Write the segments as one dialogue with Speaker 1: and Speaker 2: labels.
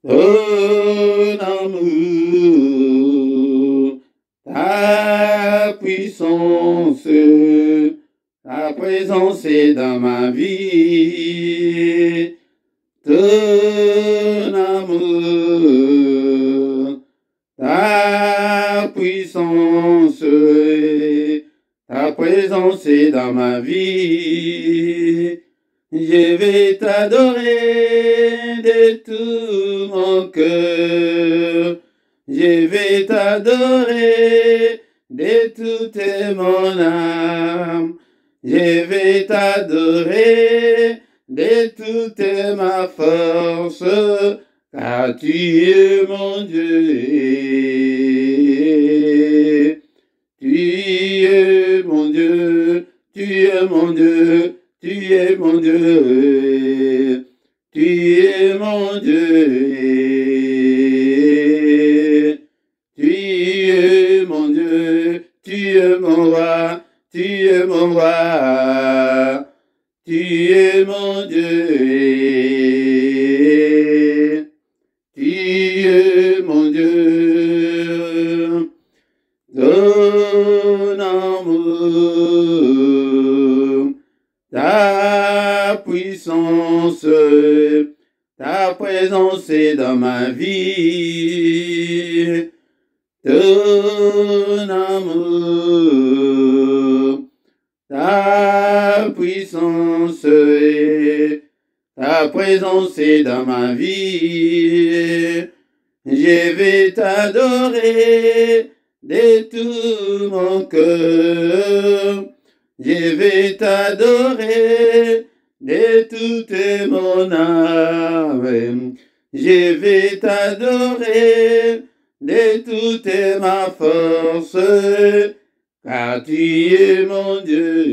Speaker 1: ton amour, ta puissance, ta présence est dans ma vie. Ton amour, ta puissance, ta présence est dans ma vie. Je vais t'adorer de tout mon cœur. Je vais t'adorer de toute mon âme. Je vais t'adorer de toute ma force, car tu es mon Dieu. Tu es mon Dieu, tu es mon Dieu, tu es mon Dieu, tu es mon Dieu. Tu es mon Dieu, tu es mon roi, tu es mon roi. Tu es mon Dieu, tu es mon Dieu, ton amour, ta puissance, ta présence est dans ma vie, ton amour, ta puissance, ta présence est dans ma vie. Je vais t'adorer de tout mon cœur. Je vais t'adorer de toute mon âme. Je vais t'adorer de toute ma force. Car tu es mon Dieu,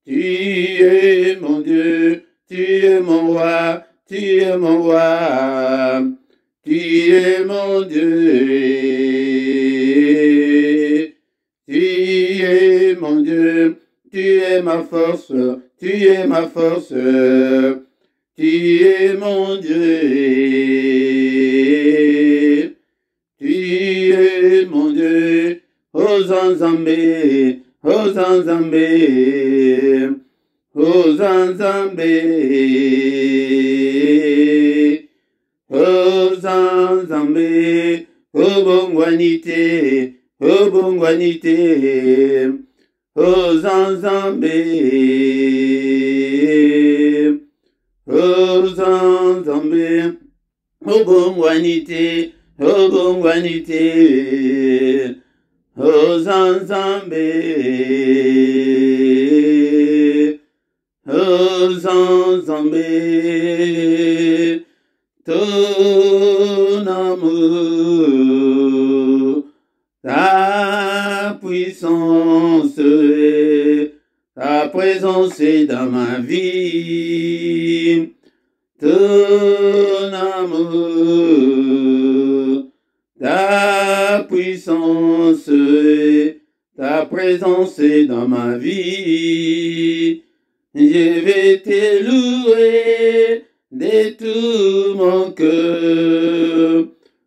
Speaker 1: tu es mon Dieu, tu es mon roi, tu es mon roi, tu es mon Dieu, tu es mon Dieu, tu es ma force, tu es ma force, tu es mon Dieu. Tu es mon Dieu, Hosanzambé, Hosanzambé, Hosanzambé, Hosanzambé, Obongwanité, Obongwanité, Hosanzambé, Hosanzambé, Obongwanité, Obongwanité, Hosanzambé, Hosanzambé, ton amour, ta puissance, ta présence est dans ma vie, ton amour, ta puissance, ta présence est dans ma vie. Je vais te louer de tout mon cœur.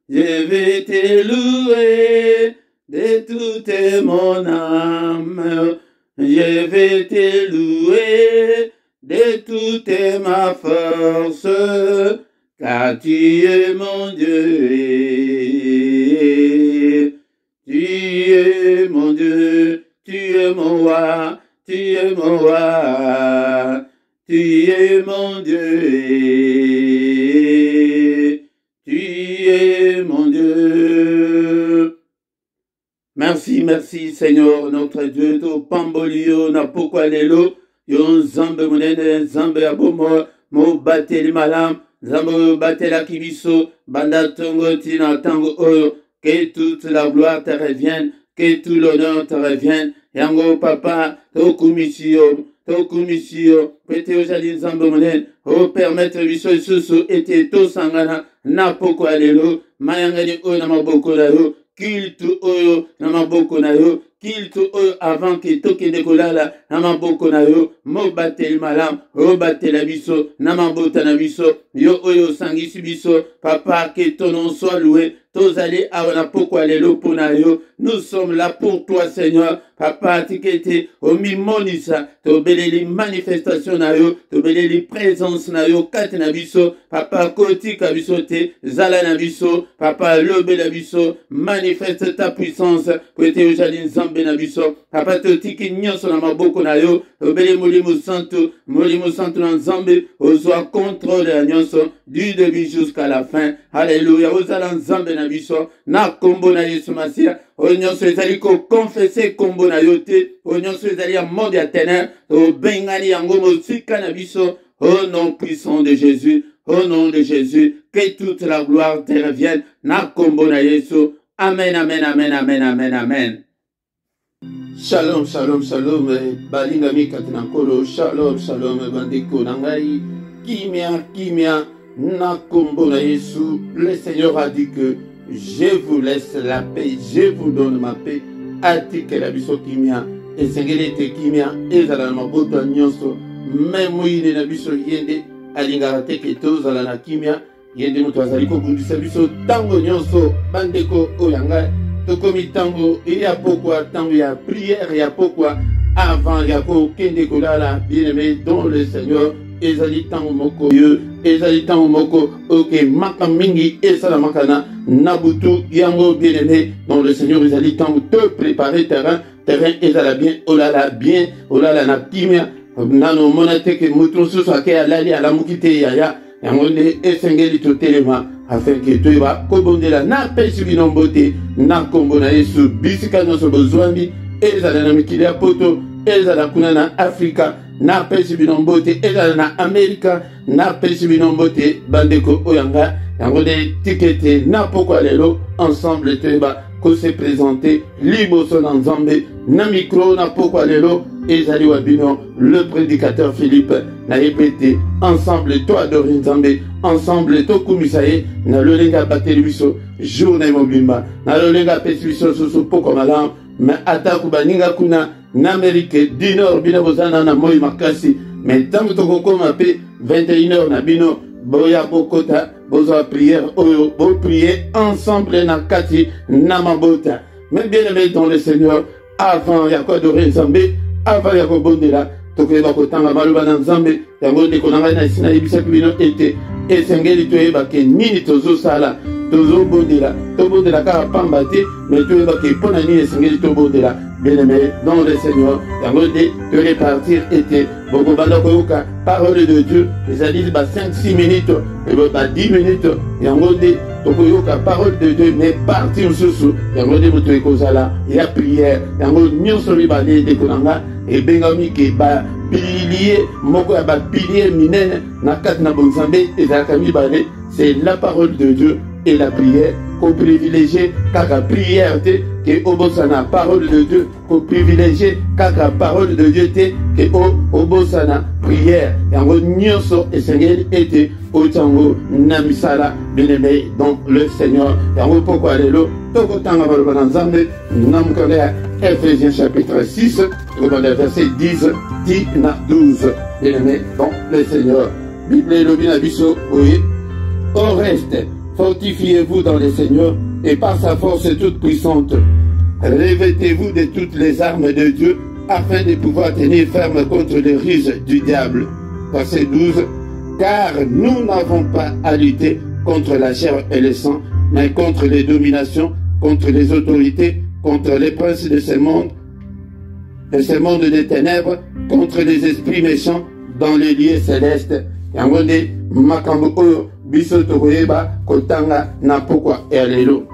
Speaker 1: Je vais te louer de toute mon âme. Je vais te louer de toute ma force. Car tu es mon Dieu, tu es mon Dieu, tu es mon roi, tu es mon roi, tu es mon Dieu, tu es mon Dieu. Merci, merci Seigneur, notre Dieu, to pambolio na pokwa lelo, yon zambe monene, zambe abomo, mo bateli malam, zambe batela kibiso, banda tongo tina tango oyo, que toute la gloire te revienne, que tout l'honneur te revienne, yango papa, to kumisio, pete ojali zambe monene, o permettre biso isusu ete to sangana, na pokwa lelo, mayangani oyo na maboko na yo, Kiltu oyo na maboko na yo, kilte oyo avant ke tokende kolala na maboko na yo mobateli malamu obatela biso na mabota na biso yo oyo osangisi biso papa ke ton nom soit loué tozali awa na pokwa lelo mpona yo nous sommes là pour toi Seigneur papa tikete omimonisa tobeleli manifestation na yo tobeleli présence na yo kati na biso papa kotika biso te zala na biso papa lobe na biso manifeste ta puissance po ete ozali nzambe na biso papa totiki nyonso na maboko na yo tobeli molimo santu na nzambe ozwa contrôle ya nyonso du début jusqu'à la fin alléluia ozala nzambe na biso na kombo na Yesu Masia oyo nyonso ezali kokonfese kombo na yo te oyo nyonso ezali ya monde ya ténèbres tobengani yango mosika na biso au nom puissant de Jésus au nom de Jésus que toute la gloire te revienne na kombo na Yesu amen amen amen amen amen amen. Shalom, shalom, shalom, balinga mikati na nkolo, shalom, shalom, bandeko na ngai, kimia, na kombo na Yesu. Le Seigneur a dit que je vous laisse la paix, je vous donne ma paix, atike la biso kimia, esengeli te kimia, ezala na mabota nyonso, même yine na biso yende, alingaka te ke tozala na kimia, yende moto azali kobundisa biso tango nyonso, bandeko oyanga, tokomi tango ya pokwa tango ya prière ya pokwa avant ya kokende kolala bien-aimé dans le Seigneur ezali tango moko Dieu ezali tango moko ok maka mingi esala makana nabutu yango bien-aimé dans le Seigneur ezali tango te préparer terrain ezala bien olala na kimia nano monate ke mutu susu ake alali ala mukite yaya yango nde esengeli totelema afin que tu vas kobondela na pesi bino mbote na kombo na Yesu bisika nyonso bozwambi ezala na mikili ya poto ezala kuna na Afrika na pesi bino mbote ezala na Amerika na pesi bino mbote bandeko oyanga yango de tikete na pokwa lelo ensemble toyeba ko se présenter liboso na nzambe na micro na pokwa lelo ezali wabino le prédicateur Philippe na répété ensemble toi adorer nzambe ensemble to kumisaye na lolenga bateli biso journée mobimba na lolenga pesi biso susu poko malamu mais ataku baninga kuna na Amérique du Nord bino bozana na moi makasi mais tango tokokoma pe 21h na bino boya bokota bozwa prière oyo bo prier ensemble na kati na mabota mais bien aimé dans le Seigneur avant ya ko adorer nzambe avant ya ko bondela tokoyeba kotanga maloba na nzambe yango ndeko na ngai na esina yebisaki bino ete esengeli toyeba ke nini tozosala tobondela kaka pamba te mais toyeba ke mpo na nini esengeli tobondela bien-aimé dans le Seigneur yango nde torepartir ete bokobanda koyoka parole de Dieu ezali ba 5-6 minutes ba 10 minutes yango nde tokoyoka parole de Dieu mais parti mosusu yango nde moto ekozala ya prière yango nyonso mibale ndeko na nga ebengami ke bapilier moko ya bapilier minene na kati na bonzambe ezalaka mibale c'est la parole de Dieu et la prière qu'on privilégie kaka prière te que obosana parole de Dieu qu'on privilégie kaka parole de Dieu te que obosana prière yango nyonso esengeli ete otango na misala bien-aimé dans le Seigneur yango pourquoi lelo tokotanga baloba na nzambe na mokanda ya Ephésiens chapitre 6 verset 10 na 12 bien-aimé dans le Seigneur Bible elobi na biso oye au reste fortifiez-vous dans le Seigneur et par sa force toute puissante. Revêtez-vous de toutes les armes de Dieu afin de pouvoir tenir ferme contre les ruses du diable. Verset 12. Car nous n'avons pas à lutter contre la chair et le sang, mais contre les dominations, contre les autorités, contre les princes de ce monde des ténèbres, contre les esprits méchants dans les lieux célestes. Yangonde makambo oyo biso tokoyeba kotanga na pokwa elelo.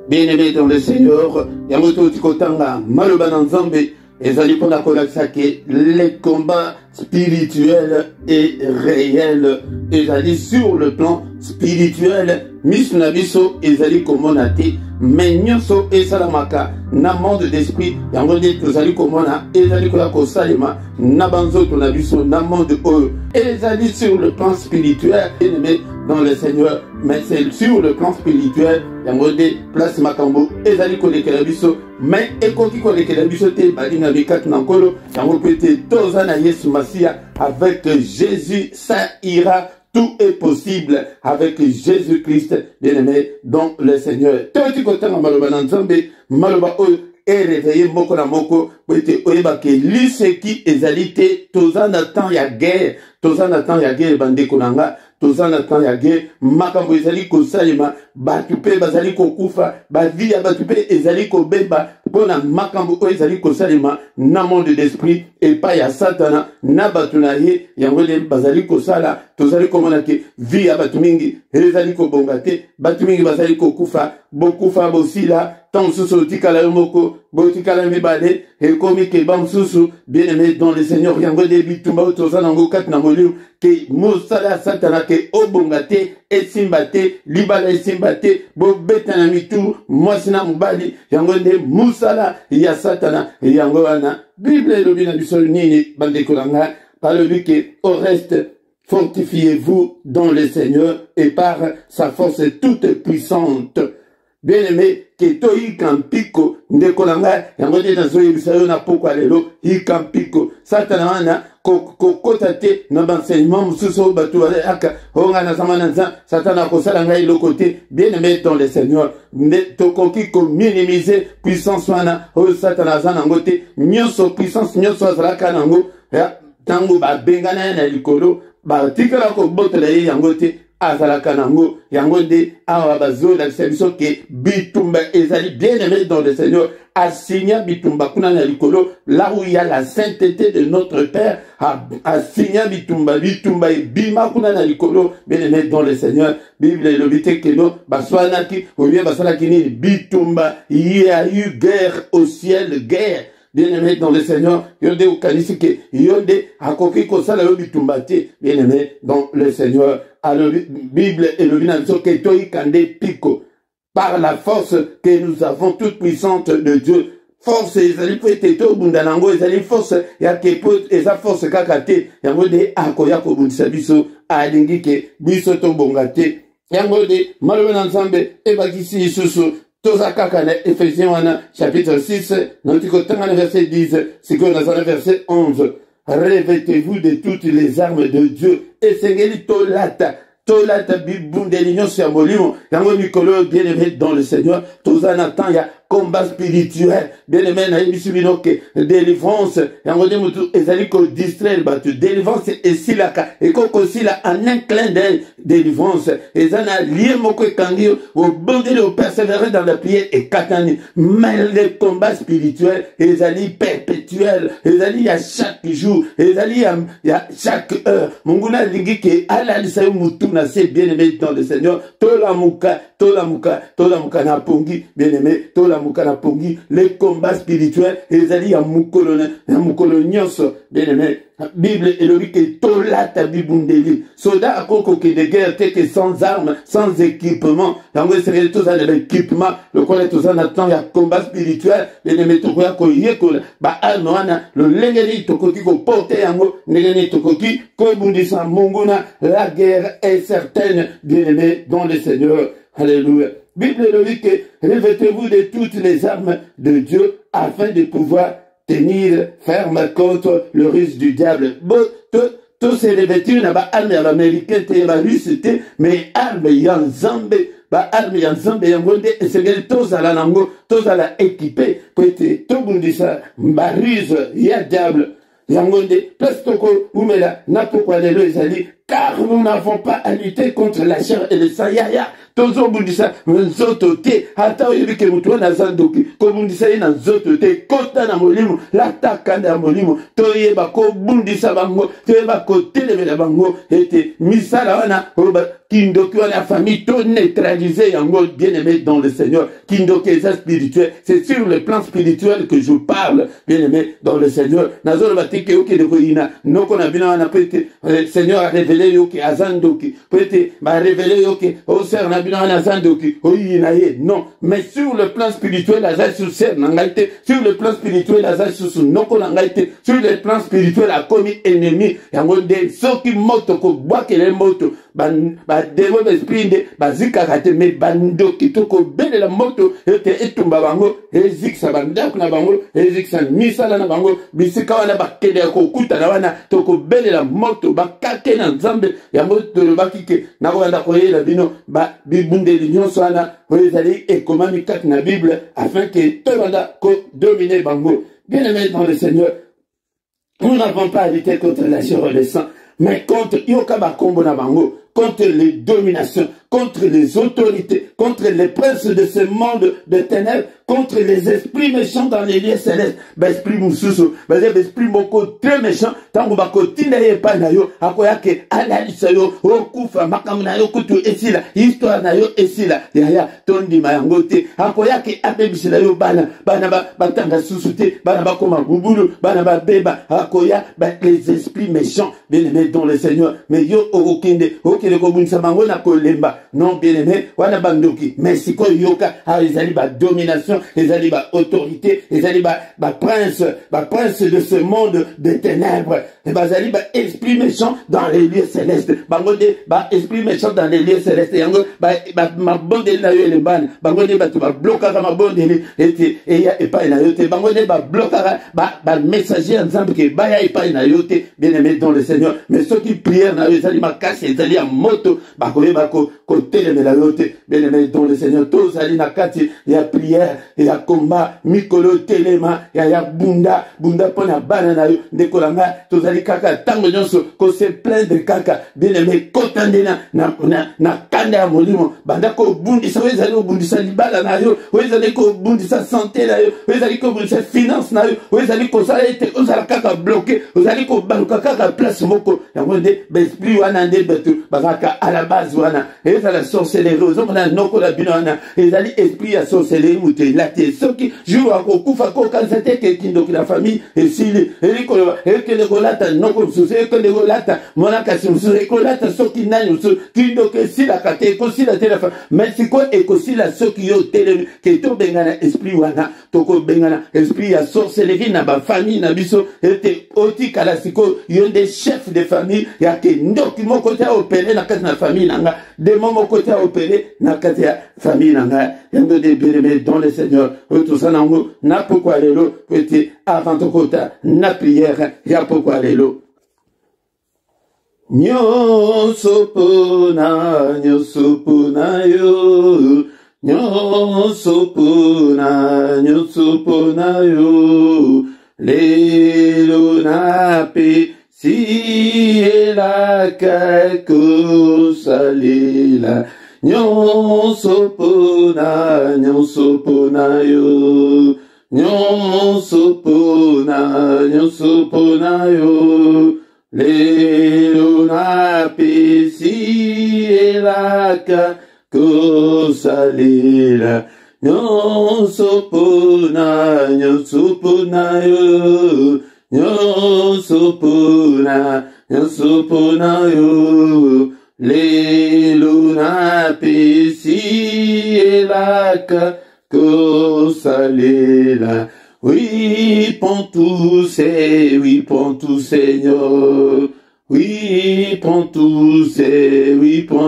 Speaker 1: Bien-aimé dans le Seigneur, yango toti kotanga maloba na nzambe ezali pona kolakisa ke les combats spirituels et réels ezali sur le plan spirituel miso na biso ezali komona te mais nyonso esalamaka na monde d'esprit yango nde tozali komona ezali koya kosalema na banzoto na biso na monde oyo ezali sur le plan spirituel bien-aimé dans le Seigneur mais c'est sur le plan spirituel. Yango de place makambo ezali kolekela biso, mais ekoki kolekela biso te balinga mikatu na nkolo. Yango pete toza na Yesu Masia. Avec Jésus, ça ira. Tout est possible avec Jésus-Christ, bien-aimé, dans le Seigneur. Toti kotanga maloba na Nzambe, maloba oyo et réveiller moko na moko, pete oyeba ke liseki ezalite tozan na temps ya guerre, tozan na temps ya guerre bandeko nanga, tozan na temps ya guerre, makambo ezali kosalema, batu pe bazali kokufa, bavi ya batu pe ezali kobeba, pona makambo oyo ezali kosalema na monde d'esprit et pas ya satana na batu na ye yango de bazali kosala tozali komona ke vi ya batu mingi ezali kobonga te, batu mingi bazali kokufa, bokufa bosila tant susu tikala yo moko botikala mibale ekomi ke ba susu bien-aimé dans le Seigneur yango de bitumba toza nango kati na molimo ke mosala satana ke obonga te esimba te libala esimba te bobeta na mitu mwasi na mobali yango de musala ya satana yango wana Bible elobi na biso nini bandeko nanga palobi ke au reste fortifiez-vous dans le Seigneur et par sa force toute puissante. Bien-aimé, que to ikampiko ndeko nanga yango de nazo yebisa yo na pokwa lelo ikampiko satana wana kokota te na enseignement mususu batu wale aka honga na zamana nza satana kosala ngai lokote. Bien-aimé dans le Seigneur tokoki ko minimiser puissance wana o satana zana ngote nyonso puissance nyonso azalaka nango tango ba bengana na likolo ba tikala ko botela yango te azalaka nango yango de awa bazo la biso ke bitumba ezali bien-aimé dans le Seigneur assigna bitumba kuna na likolo là où il y a la sainteté de notre Père assigna bitumba et bima kuna na likolo bien-aimé dans le Seigneur. Bible elobite ke no baswanaki ou bien basalaki ni bitumba il y a eu guerre au ciel guerre. Bien-aimé dans le Seigneur, yonde ukanisike, yonde akoki kosala yo bitumbate, bien-aimé dans le Seigneur. Alors, Bible et le binamiso ke toi kande pico. Par la force que nous avons toute puissante de Dieu. Force, ezali po eteto bundanango, ezali force, ya kepo, eza force kakate, yango de akoya ko bundisa biso, alingi ke biso to bongate. Yango de malwe na Nzambe, ebakisi isusu, Toza kakane, Ephésiens chapitre 6, verset 10, c'est que dans le verset 11, revêtez-vous de toutes les armes de Dieu, et sengeli tolata bibundelignon sur molimo, yango mikolo bien-aimé dans le Seigneur, toza natan ya combat spirituel, bien-aimé na yebisubino ke délivrance, yango de mutu ezali ko distraire batu, délivrance et silaka, et koko sila en un clin d'œil, délivrance, ezana lié moko kangi, au bondeli au persévérer dans la prière et katani, mais le combat spirituel, ezali perpétuel, ezali à chaque jour, ezali à chaque heure, munguna lingi ke ala lisayo mutu na se bien-aimé dans le Seigneur, tola muka na pongi, bien-aimé, tola muka na pongi, les combats spirituels, ezali ya mukolo nyonso, bien-aimé, Bible elobi ke tolata bibundeli, soldat akoko ke de guerre te que sans armes, sans équipement, yango esengeli toza na l'équipement, le quoi toza na temps ya combat spirituel, bien-aimé tokoya ko yekola, ba arme wana, le lengeli tokoki ko porter yango, ndengeni tokoki ko bundisa monguna, la guerre est certaine, bien-aimé dans le Seigneur. Alléluia. Bible elobi ke revêtez-vous de toutes les armes de Dieu afin de pouvoir tenir ferme contre le risque du diable. Bon, tous ces revêtures n'a pas arme américaine, ba russe, mais arme yanzambe, ba arme yanzambe yangonde, et c'est tous à la nango, tous à la équipé, peut-être tout bundisa, ba ruse, ya diable. Yangonde, plastoko, oumela, napokwa lelo ezali, car nous n'avons pas à lutter contre la chair et le sang. Yaya, tozo bundisa, nzoto te, hata oyebike mutu wana zandoki, ko bundisa ye na nzoto te, kota na molimo, lataka na molimo, toyeba ko bundisa bango, toyeba ko telemela bango, ete misala wana, kindoki wana famille, to neutraliser yango, bien-aimé dans le Seigneur, kindoki eza spirituel, c'est sur le plan spirituel que je parle, bien-aimé dans le Seigneur, nazolo batike yoke de koina, noko na bina wana pete, le Seigneur a révélé yoke azandoki, pete, ba révélé yoke, o ser na bina wana azandoki, oyina ye, non, mais sur le plan spirituel, azai sur ser nangaite, sur le plan spirituel, azai sur noko nangaite, sur le plan spirituel, a commis ennemi, yango de, soki moto ko boakele moto, démon d'esprit nde bazikaka te me bandoki tokobelela moto ete etumba bango ezikisa bandako na bango ezikisa misala na bango bisika wana bakende kokutana wana tokobelela moto bakake na nzambe yango tolobaki ke nakobanda koyela bino bibundeli nyonso wana oyo ezali ekomami kati na bible afin ke tobanda kodomine bango. Bien aimé dans le Seigneur, nous n'avons pas à lutter contre la chair et le sang, mais contre Yokaba Kombo Nabango, contre les dominations, contre les autorités, contre les princes de ce monde de ténèbres, contre les esprits méchants dans les lieux célestes. Esprit Moussousou, esprit Moko très méchant, tango bako tinaye pa na yo, akoyake analisa yo, okufa makamu na yo kutu esila, histoire na yo esila, yaya tondi mayangote, akoyake abebisila yo bana batanga susute, bana bakoma bubulu, bana beba, akoya les esprits méchants, bien aimés dans le Seigneur, mais yo okinde kobunisa bango na kolemba. Non, bien aimé, wana bandoki, mais si ko yoka, ezali ba domination, ezali ba autorité, ezali ba prince de ce monde de ténèbres, et bazali ba esprit méchant dans les lieux célestes, bango de ba esprit méchant dans les lieux célestes, yango ma bondeli na yo eleban, bango de ba tu ba bloquer ma bondeli et ya epa na yo te, bango de ba bloquer ba messager ensemble que ba ya epa na yo te, bien aimé dans le Seigneur, mais ceux qui prièrent na yo ezali makasi, ezali ya moto, bakoye bako kotelemela yo te, bien aimé dans le Seigneur, tous ali na kati ya prière et ya combat mikolo telema ya bunda pona bana na yo ndekolanga tozali kaka tango nyonso ko se plaindre kaka, bien aimé kotandena na kanda ya molimo banda ko bundisa wezali obundisa libala na yo, wezali ko bundisa santé na yo, wezali ko bundisa finance na yo, wezali ko sala ete ozala kaka bloqué, ozali ko baluka kaka place moko yango nde esprit wana nde betu bakaka à la base wana ezala la sorcellerie ozomona noko la bino wana ezali esprit ya sorcellerie muté late soki jour akokufa ko kanzate ke kindoki la famille esili elikolo ekele kolata noko mususu ekele kolata mona kasi mususu ekolata soki nani mususu kindoki sila kate kosila te la famille mais siko ekosila soki yo tele ke to bengana esprit wana toko bengana esprit ya sorcellerie na ba famille na biso ete oti kala siko yonde chef de famille ya ke ndoki moko ta opérer na kati na famille nanga de momo côté opéré na kati ya famille nanga yango de bien dans le Seigneur tout ça nango na pourquoi lelo petit avant to kota na prière ya pourquoi lelo nyonso pona yo nyonso pona yo lelo na pe si la kako salila nyonso pona yo nyonso pona yo lelo na pesi la kako salila nyonso pona yo nyonso pona yo lelo na pesi la kako salila. Oui, prends tout, Seigneur. Oui, prends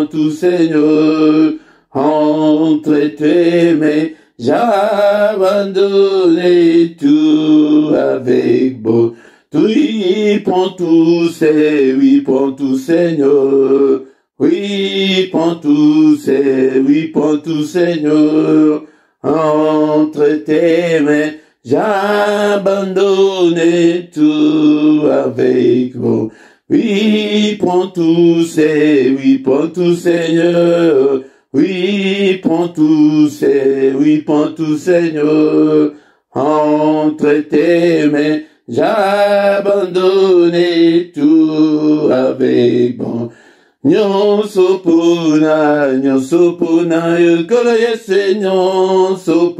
Speaker 1: tout, Seigneur. Entre tes mains, j'abandonne tout avec beau. Oui, prends tout, Seigneur. Oui, prends tout, Seigneur. Entre tes mains, j'abandonne tout avec vous. Oui, prends tout, Seigneur. Oui, prends tout, Seigneur. Entre tes mains, j'abandonne tout avec vous. Nyonso pona yo kolo yese nyonso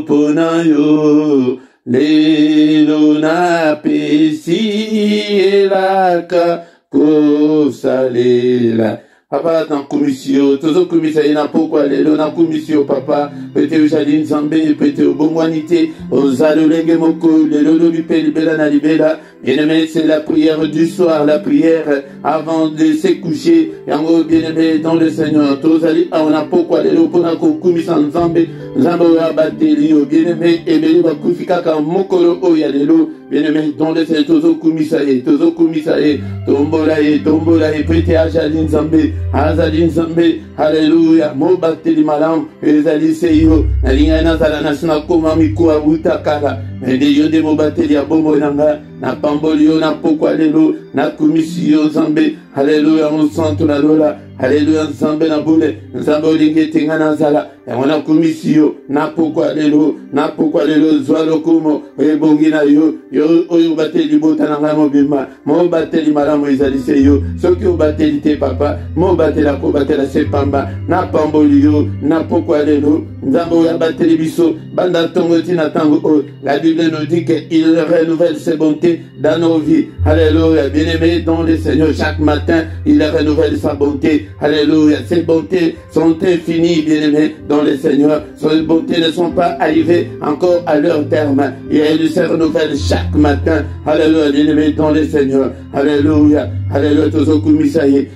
Speaker 1: pona yo lelo na pesi la kako salela Papa, na komisio, tozo komisa na pokwa lelo na komisio papa, pete ujali nzambe, pete ubongwanite, ozalo lenge moko, lelo lobipe libela na libela. Bien-aimé, c'est la prière du soir, la prière avant de se coucher. Yango bien-aimé dans le Seigneur, tozali aona pokwa lelo pona ko komisa nzambe, nzambe ya bateli, bien-aimé, ebeli bakufika ka mokolo oya lelo. Bien-aimé, dans le Seigneur, tozo komisa e, tombola e, pete ajali nzambe, azali nzambe, hallelujah, mo bateli malam, ezali seyo, nalinga nazala nasuna koma mikuwa utakala, mende yonde mo bateli ya bombo nanga, na pambolio na pokwa lelo, na komisio nzambe, hallelujah, mon santo na lola, hallelujah, nzambe na bule, nzambe olinge tenga nazala, na komisio, na pokwa lelo, zwalo kumo, ebongi na yo, oyo bateli bota nanga mobima, mo bateli malamu ezali seyo, soki obateli te papa, mo batela ko batela se pamba, na pambolio, na pokwa lelo, nzambe oyo bateli biso, banda tongo tina tango, la Bible nous dit qu'il renouvelle ses bontés dans nos vies, alléluia, bien-aimé dans le Seigneur, chaque matin, il renouvelle sa bonté, alléluia, ses bontés sont infinies, bien-aimé dans le Seigneur, ses bontés ne sont pas arrivées encore à leur terme, et elles se renouvellent chaque matin, alléluia, bien-aimé dans le Seigneur, alléluia, alléluia, tozo kumisaye,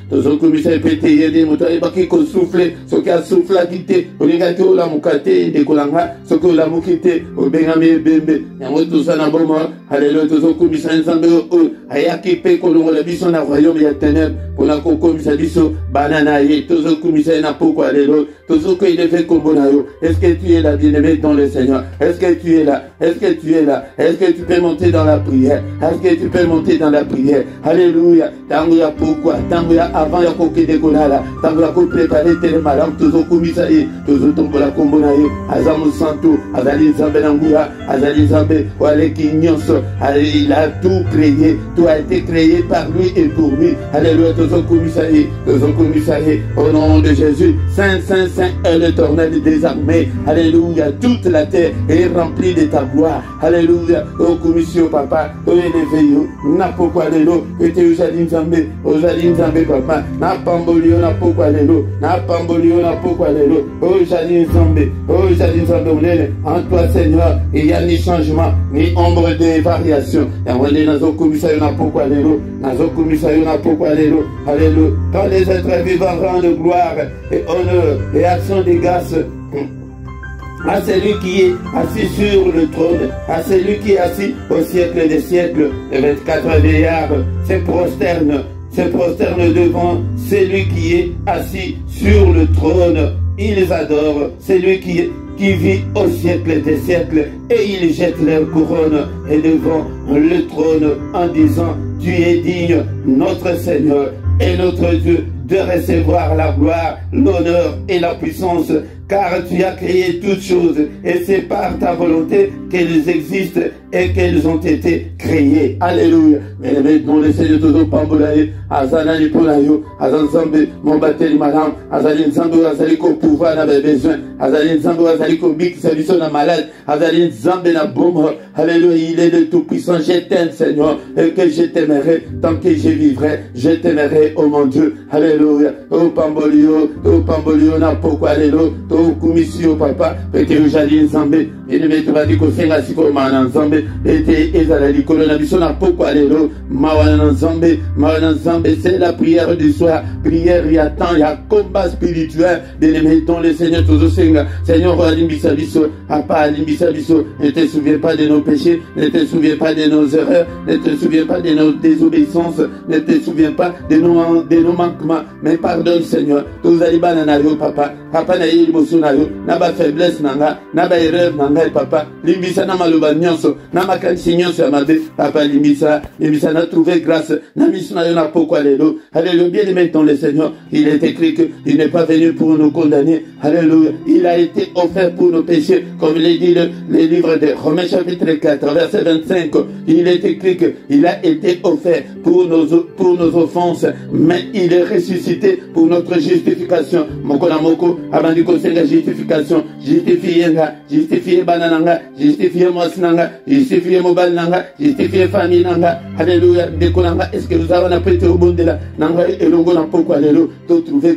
Speaker 1: pété, yedi, moutaye, baki ko souffle, soki a souffle a quitté, olinga ki ola mukate, dekolanga, soki ola mukite, obengami bembe, yango tosa na boma, alléluia, tozo kumisa nzambe o, ayaki pe kolongo la biso na royaume ya ténèbres, pona ko komisa biso, banana ye, tozo kumisa na poko, alléluia, tozo ko il fait kombo na yo, est-ce que tu es là, bien-aimé dans le Seigneur, est-ce que tu es là, est-ce que tu es là, est-ce que tu peux monter dans la prière, est-ce que tu peux monter dans la prière, alléluia, tango ya pourquoi, tango ya avant ya koke de kolala, tango ya ko préparer tel malam, tozo kumisa ye, tozo tombola kombo na yo, azamu santo, azali nzambe na nguya, azali nzambe, wale ki nyonso, il a tout créé, tout a été créé par lui et pour lui, alléluia, tozo kumisa ye, au nom de Jésus, Saint, Saint, Saint est l'Éternel des armées, alléluia, toute la terre est remplie de ta gloire, alléluia, au commission papa, au élevé, na pokwa lelo, ete ujali nzambe papa, na pambolio na pokwa lelo, ujali nzambe, unene, en toi Seigneur, il y a ni changement, ni ombre de variation, ya wende nazo komisa yo na pokwa lelo, alléluia, quand les êtres vivants rendent gloire et honneur et action de grâce à celui qui est assis sur le trône, à celui qui est assis au siècle des siècles, les 24 vieillards se prosternent devant celui qui est assis sur le trône. Ils adorent celui qui vit au siècle des siècles, et ils jettent leur couronne et devant le trône en disant: tu es digne, notre Seigneur et notre Dieu, de recevoir la gloire, l'honneur et la puissance, car tu as créé toutes choses, et c'est par ta volonté qu'elles existent et qu'elles ont été créées. Alléluia. Mais dans le Seigneur todo pambolaye, azana ni polayo, azan zambe, mon bateli madame, azali nzambe azali ko pouvoir na besoin, azali nzambe azali ko bik service na malade, azali nzambe na bombe. Alléluia, il est le tout puissant. Je t'aime Seigneur, et que je t'aimerai tant que je vivrai, je t'aimerai, oh mon Dieu. Alléluia. Oh pambolio na pokwa lelo, to kumisio papa, pete ujali nzambe, ene tu badi ko senga siko mana nzambe, pete ezala likolo na biso na pokwa lelo, mawana nzambe, c'est la prière du soir, prière il y a temps, il y a combat spirituel, bien-aimé dans le Seigneur tozo senga, Seigneur alimbisa biso, papa alimbisa biso, ne te souviens pas de nos péchés, ne te souviens pas de nos erreurs, ne te souviens pas de nos désobéissances, ne te souviens pas de nos manquements, mais pardonne Seigneur, tous aliba na yo papa, papa na yi liboso na yo, na ba faiblesse nanga, na ba erreur nanga papa, limbisa na maloba nyonso, na makanisi nyonso ya mabe, papa limbisa na trouver grâce, na miso na yo na pokwa lelo, alléluia, bien-aimé dans le Seigneur, il est écrit qu'il n'est pas venu pour nous condamner, alléluia, il a été offert pour nos péchés, comme il est dit le livre de Romains chapitre 4, verset 25, il est écrit qu'il a été offert pour nos offenses, mais il est ressuscité pour notre justification. Moko na moko, abandi ko senga justification, justifié banananga, justifié mwasinanga, justifier mobile nanga, justifier famille nanga, alléluia, décolanga, est-ce que nous avons appris au monde de la nanga et longo na pourquoi alléluia, to trouver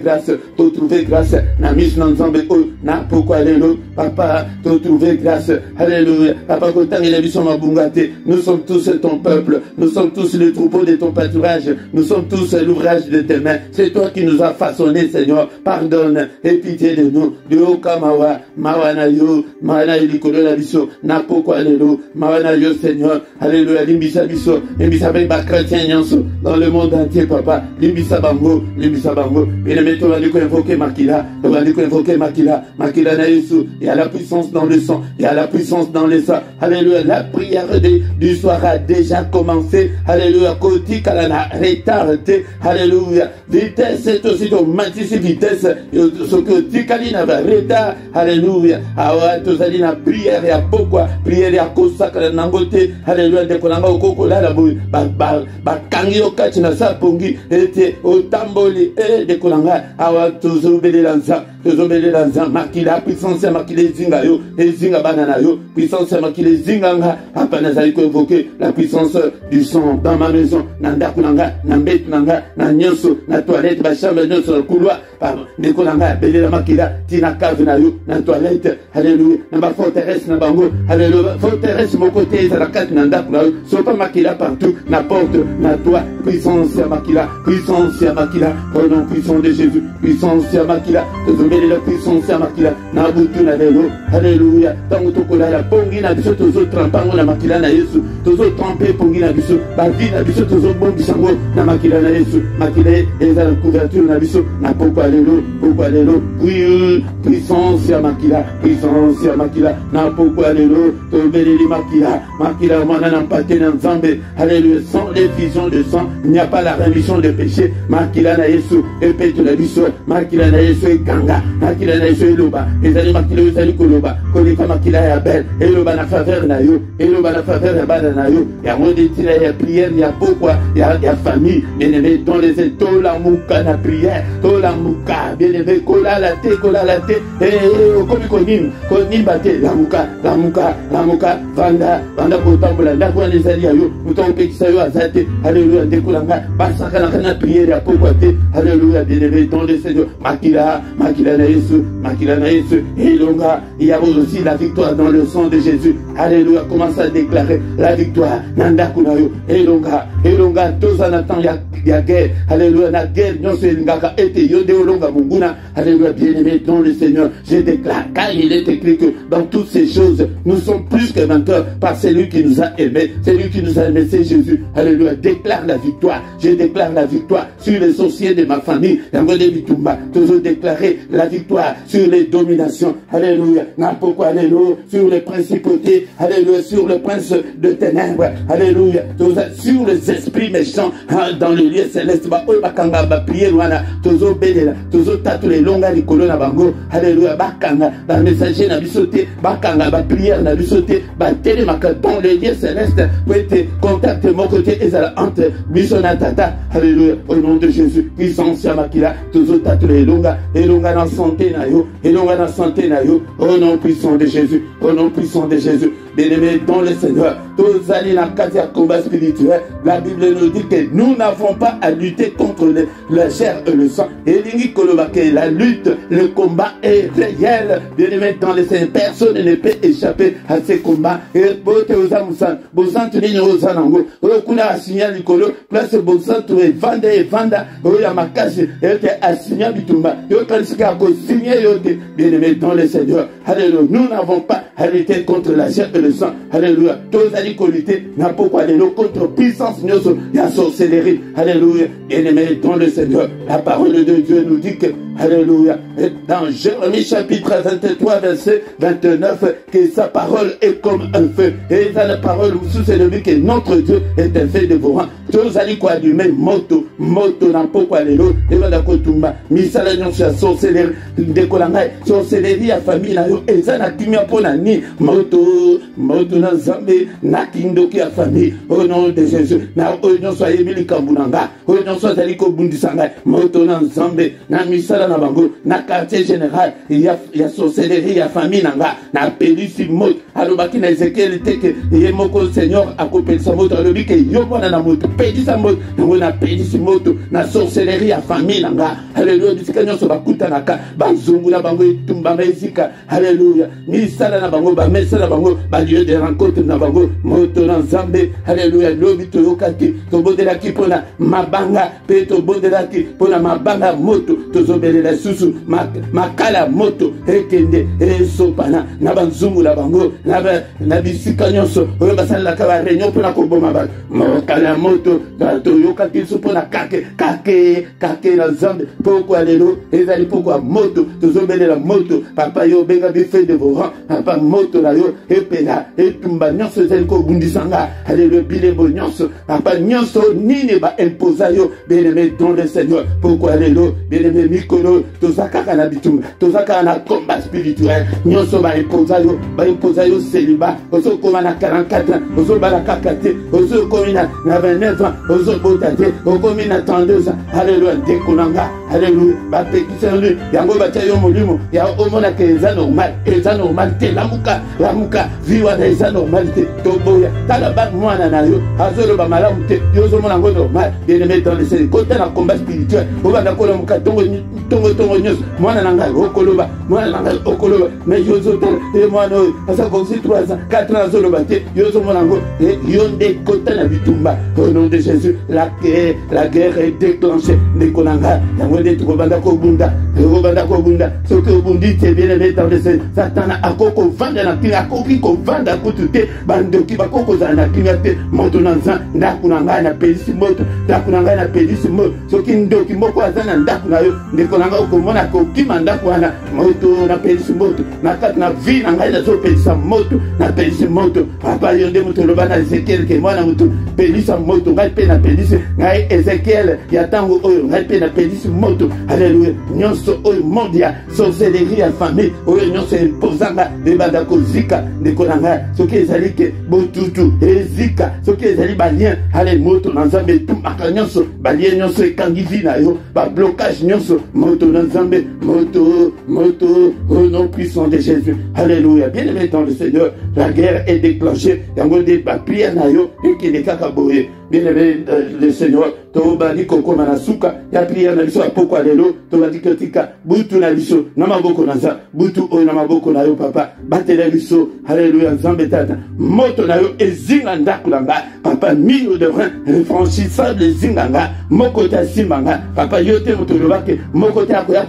Speaker 1: grâce, na mis nan zambe o, na pourquoi alléluia, papa, to trouver grâce, alléluia, papa, quand il a vu son mabungate, nous sommes tous ton peuple, nous sommes tous le troupeau de ton pâturage, nous sommes tous l'ouvrage de tes mains, c'est toi qui nous as façonné, Seigneur, pardonne et pitié de nous, de Okamawa, Mawanayo, Mawanayo, Likolo la biso, na pourquoi alléluia, Mawanayo, Seigneur, alléluia, limbisa biso, limbisa ben ba chrétien nyanso, dans le monde entier, papa, limbisa bango, bien aimé, tu vas nous invoquer Makila, tu vas nous invoquer Makila, Makila na Yesu, il y a la puissance dans le sang, il y a la puissance dans le sang, alléluia, la prière du soir a déjà commencé, alléluia, Koti Kalana, retardé, alléluia, vitesse, c'est aussi ton matisse vitesse, ce que Tikalina va retard, alléluia, awa, tous allez na prière, il y a pourquoi, prière, il y a Kosa Kalanangote, alléluia, de Kolanga Okoko la boue, Kangi Okachi na Sapongi, et au Tamboli, et de Kolanga, awa, tous obéis l'ensemble. Makila puissance makila zinga yo zinga banana yo puissance makila zinga nga apana zali ko évoquer la puissance du sang dans ma maison nanda kunanga nambet nanga na nyonso na toilette ba chambre nyonso le couloir pardon de kunanga belela makila tina cave na yo na toilette alléluia na ba forteresse na bango alléluia forteresse mon côté ça la carte nanda kuna yo so pas makila partout na porte na toi puissance makila au nom puissant de Jésus puissance makila la puissance à Makila, na butu na lelo, alléluia. Tango tokola la pongi na biso tozo trempango na Makila na Yesu, tozo tremper pongi na biso, ba vie na biso tozo bombi sango na Makila na Yesu, Makila eza la couverture na biso, na pourquoi lelo, oui, puissance à Makila, na pourquoi lelo, tobeleli Makila mwana na mpate na Nzambe, alléluia. Sans les visions de sang, il n'y a pas la rémission des péchés, Makila na Yesu, epete na biso, Makila na Yesu ganga. Makila na Yesu eloba, ezali makila ezali koloba, koleka makila ya belle, eloba na faveur na yo, eloba na faveur ya bana na yo, ya modetila ya prière, ya pourquoi, ya famille, bien aimé dans les étoiles, la mouka na prière, tola mouka, bien aimé, kola la te, komi konim bate, la mouka, vanda kotambola, ndakwa nezali ya yo, mouton pekisa yo azate, alléluia, ndekolanga, basaka na prière ya pourquoi te, alléluia, bien aimé dans les Seigneur, makila na Yesu, et il y a aussi la victoire dans le sang de Jésus. Alléluia, commence à déclarer la victoire. Nanda kunayo, elonga, tous en attendant, il y a guerre. Alléluia, la guerre, non c'est l'ingaka, et yode olonga munguna. Alléluia, bien-aimé dans le Seigneur, je déclare, car il est écrit que dans toutes ces choses, nous sommes plus que vainqueurs par celui qui nous a aimés, celui qui nous a aimés, c'est Jésus. Alléluia, déclare la victoire. Je déclare la victoire sur les sorciers de ma famille. Toujours déclarer la victoire sur les dominations. Alléluia. Pourquoi alléluia. Sur les principautés. Alléluia. Sur le prince de ténèbres. Alléluia. Sur les esprits méchants dans le lieu céleste. Alléluia. Bakanga. Ba messager na bisoté. Bakanga. Ba prière na bisoté. Ba télémaka dans le lieu céleste. Pour être contact mon côté ezala entre bisona tata. Alléluia. Au nom de Jésus. Puissance ya makila. Toujours tatu les longa. Elonga na santé na yo, au nom puissant de Jésus, bien-aimé dans le Seigneur, tous allez dans le combat spirituel, la Bible nous dit que nous n'avons pas à lutter contre la chair et le sang, et la lutte, le combat est réel, bien-aimé dans le Seigneur, personne ne peut échapper à ces combats, et bote aux amusan, bosantu ni nyozanango, okuna asinya likolo, place bosantu et vanda, oya makashi, et asinya bitumba, bien-aimé dans le Seigneur, alléluia, nous n'avons pas à lutter contre la chair et le sang, alléluia, tous allez lutter, n'a pourquoi les contre puissance, il y a sorcellerie, alléluia, bien-aimé dans le Seigneur, la parole de Dieu nous dit que, alléluia, dans Jérémie chapitre 23, verset 29, que sa parole est comme un feu, et dans la parole, sous c'est lui que notre Dieu est un feu dévorant, tous allez quoi allumer, moto, n'a pourquoi les lots, et la kotumba, misala nyonso ya sorcellerie, ndekolanga sorcellerie ya famille na yo eza na kimia pona ni moto na Nzambe na kindoki ya famille au nom de Jésus na oyo nyonso ayemi likambo na nga oyo nyonso azali kobundisa ngai moto na Nzambe na misala misala na bango na quartier général ya sorcellerie ya famille nanga na pelisi moto alobaki na Ezekiel teke ye moko Seigneur akopelisa moto alobi ke yo mwana na moto pelisa moto yango na pelisi moto na sorcellerie ya famille nanga haleluya bisika nyonso bakutanaka bazungula bango etumbanga esika haleluya misala na bango bamesa na bango balieu de rencontre na bango moto na Nzambe haleluya lobi toyokaki tobondelaki mpona mabanga mpe tobondelaki mpona mabanga moto tozobelela susu makala moto ekende esopana na banzungu na bango na bisika nyonso oyo basalelaka bareunion mpona koboma bato makala moto toyokaki biso mpona kake na Nzambe pokwa lelo ezali pokwa moto tozobelela moto papa yo benga bife de vos rangs papa moto na yo epela etumba nyonso ezali kobundisanga haleluya bilembo nyonso papa nyonso nini baimposa yo bien-aimé dans le Seigneur pokwa lelo bien-aimé mikolo toza kaka na bitumba toza kaka na combat spirituel nyonso baimposa yo célibat ozokoma na 44 ans ozobala kaka te ozokomi na 29 ans ozobota te okomi na 32 ans haleluya ndekonanga haleluya bapekisa lui yango batia yo molimo ya omonaka eza normal te lamuka viwana eza normal te toboya tala ba mwana na yo azoloba malamu te yo ozomona yango normal bien-aimé dans le Seigneur kota na combat spirituel obanda kolomuka tongo nyonso mwana na ngai okoloba mais yo ozotala mwana oyo aza kosi 3 ans 4 ans azoloba te yo ozomona yango yo nde kota na bitumba au nom de Jésus la guerre est déclenchée ndeko na ngai yango nde tokobanda kobunda soki obundi te bien-aimé dans le Seigneur satana akokovanda na kinga akoki kovanda kutu te bandoki bakokozala na kinga te moto na nza ndako na ngai na pelisi moto soki ndoki moko aza na ndako na yo ndeko na ngai okomona kokima ndako wana moto na pelisi moto na kati na vi na ngai nazopelisa moto na pelisi moto papa yo nde moto oloba na Ezekiel ke mwana moto pelisa moto ngai mpe na pelisi ngai Ezekiel ya ntango oyo ngai mpe na pelisi moto haleluya nyonso oyo monde ya sorcellerie ya famille oyo nyonso epozanga ebanda kozika ndeko na ngai soki ezali ke botutu ezika soki ezali balien ale moto na Nzambe etumaka nyonso balien nyonso ekangi vi na yo bablocage nyonso moto na Nzambe moto au nom puissant de Jésus alléluia bien-aimé dans le Seigneur la guerre est déclenchée yango nde baprière na yo ekende kaka boye bien-aimé le Seigneur tobandi kokoma na suka ya prière na biso ya pokwa lelo tobandi kotika butu na biso na maboko na Nzambe butu oyo na maboko na yo papa batela biso haleluya Nzambe tata moto na yo ezinga ndako na nga papa milo de rein infranchissable ezinga nga moko ta simanga papa yo te moto lobake moko te akoya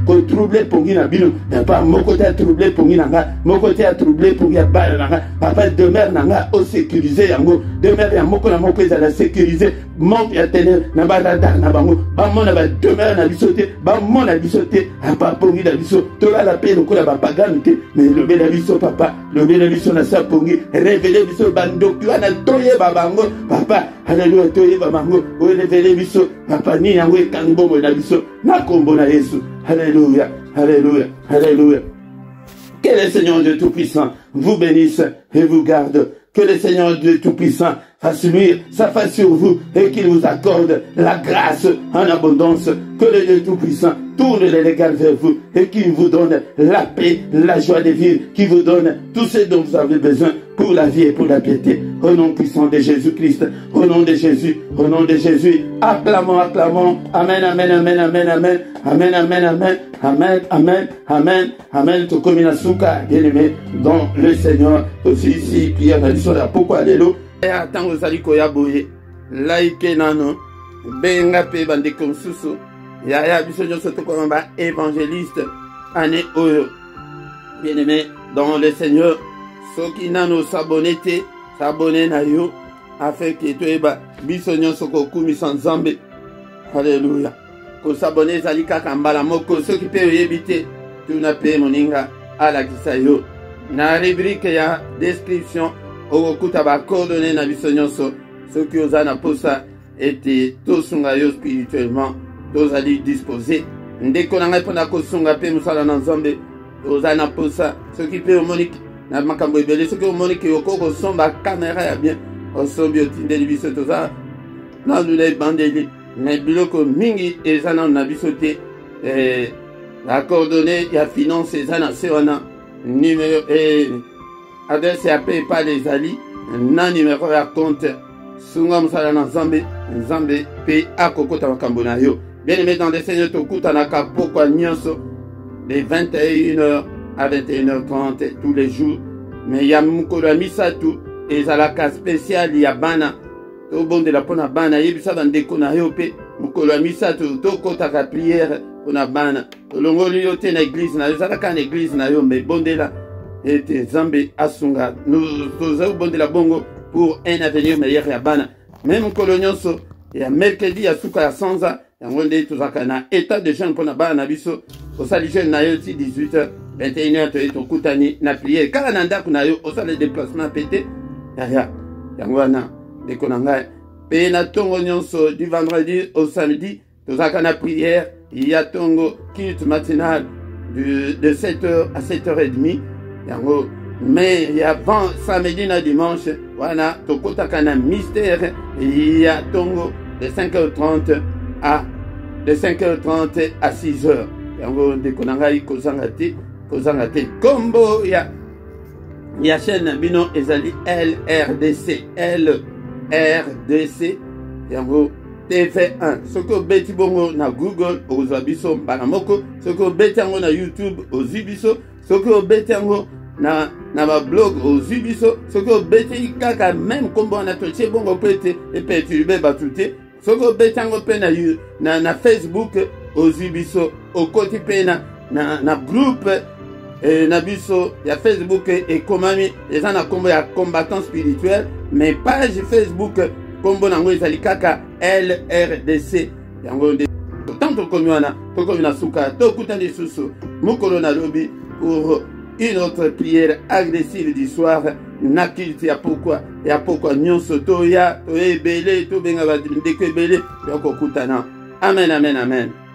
Speaker 1: kotrouble pongi na bino papa moko te trouble pongi na nga moko te trouble pongi ya bala na nga papa demeure na nga o sécuriser yango demeure ya moko na moko ezala sécuriser monde ya ténèbre na baradar na bango bamona bademeure na biso te bamona biso te apapongi na biso tolala mpe lokola bapagano te mais lobela biso papa lobela biso na sapongi révélé biso bandoki wana toyeba bango papa haleluya toyeba bango orevele biso papa ni yango ekangi bomoi na biso na kombo na Yesu haleluya haleluya haleluya. Que le Seigneur Dieu Tout-Puissant vous bénisse et vous garde. Que le Seigneur Dieu Tout-Puissant fasse luire sa face sur vous et qu'il vous accorde la grâce en abondance. Que le Dieu Tout-Puissant tourne les regards vers vous et qu'il vous donne la paix, la joie de vivre, qu'il vous donne tout ce dont vous avez besoin pour la vie et pour la piété. Au nom puissant de Jésus-Christ, au nom de Jésus, acclamons, acclamons. Amen, amen, amen, amen, amen, amen, amen, amen, amen, amen, amen, amen. Tout comme il souka, bien aimé, dans le Seigneur. Aussi ici, Pierre a dit sur la pourquoi alléluia. Et attends, vous allez koya boye, like nano, benga pe bande comme susu. Yaya biso nyonso tokoma ba évangéliste année oyo. Bien aimé dans le Seigneur, soki nano s'abonner na yo afin que toyeba biso nyonso kokumisa Nzambe. Alléluia. Ko s'abonner zali kaka mbala moko soki pe oyebi te tuna pe moninga alakisa yo. Na rubrique ya description okokuta ba coordonnées na biso nyonso soki oza na posa ete tosunga yo spirituellement. Tozali disposé ndeko na ngai pona kosunga pe musala na Nzambe oza na posa soki pe omoniki na makambo ebele soki omoniki okoko somba caméra ya bien osombi otindeli biso toza na lula ebandeli na biloko mingi eza na biso te la coordonnée ya finance eza na se wana numéro adresse ya PayPal ezali na numéro ya compte sunga mosala na Nzambe pe akokota makambo na yo. Bien aimé dans le Seigneur, tokutanaka pokwa nyonso de 21h à 21h30 tous les jours. Mais ya mukolo ya misatu ezalaka spécial ya bana tobondela mpona bana yebisa bandeko na yo pe mukolo ya misatu tokotaka prière mpona bana tolongoli yo te na église na yo ezalaka na église na yo mais bondela ete Nzambe asunga toza bondela bongo pour un avenir meilleur ya bana. Mais mukolo nyonso ya mercredi ya suka ya sanza yango nde tozalaka na état de jeune mpona bana na biso osali jeune na yo ti 18h 21h toye tokutani na prière kala na ndako na yo osala déplacement pété yaya yango wana ndeko na ngai pe na tongo nyonso du vendredi au samedi tozalaka na prière ya tongo culte matinal de 7h à 7h30 yango mais ya samedi na dimanche wana tokotaka na mystère ya tongo de 5h30 à 6h yango ndeko na ngai kozanga te kombo ya chaîne bino ezali LRDC yango TV1 soki obeti bongo na Google ozwa biso mbala moko soki obeti yango na YouTube ozwi biso soki obeti yango na bablog ozwi biso soki obeti kaka même kombo wana totie bongo mpe ete eperturbe bato te soki obeti yango mpe na Facebook ozwi biso okoti mpe na groupe na biso ya Facebook ekomami eza na kombo ya combattant spirituel mais page Facebook kombo nango ezali kaka LRDC yango nde tant tokomi wana tokomi na suka tokuta lisusu mokolo na lobi pour une autre prière agressive du soir na culte ya pokwa nyonso toya ebele tobenga bandeko ebele tokokutana amen amen amen.